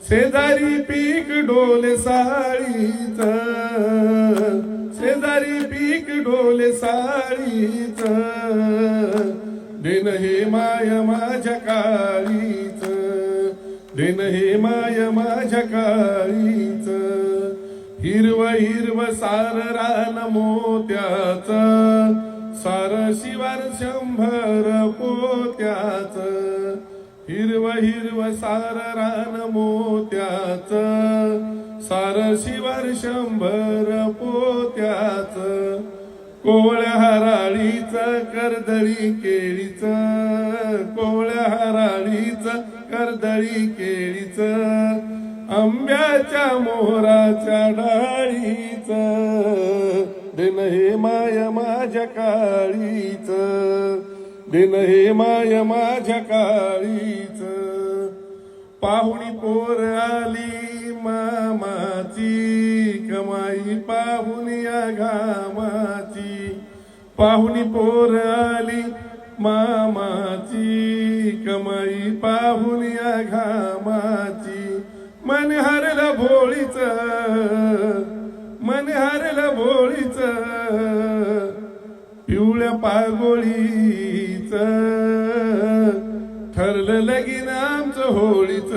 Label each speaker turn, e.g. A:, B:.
A: शेजारी पीक डोले साळीच, शेजारी पीक डोले साळीच, दिन हे माय माझ्या काळीच, दिन हे माय माझ्या काळीच. हिरव हिरव सार रान मोत्याच, सार शिवार 100 पोत्याच. हिरव हिरव सार रान मोत्याच, सार शिवार 100 पोत्याच. कोवळ्या हराळीच कर्दळी केळीच, कोवळ्या हराळीच कर्दळी केळीच, आंब्याच्या मोहराच्या डाळीच, दिन हे माय माझ्या काळीच, दिन हे माय माझ्या काळीच. पाहुणी पोर आली मामाची, कमाई पाहुणी घामाची. पाहुणी पोर आली मामाची, कमाई पाहुणी घामाची. मन हरलं भोळीच, मन हरलं भोळीच, पिवळ्या पागोळीच, ठरलं लगीन आमचं होळीच.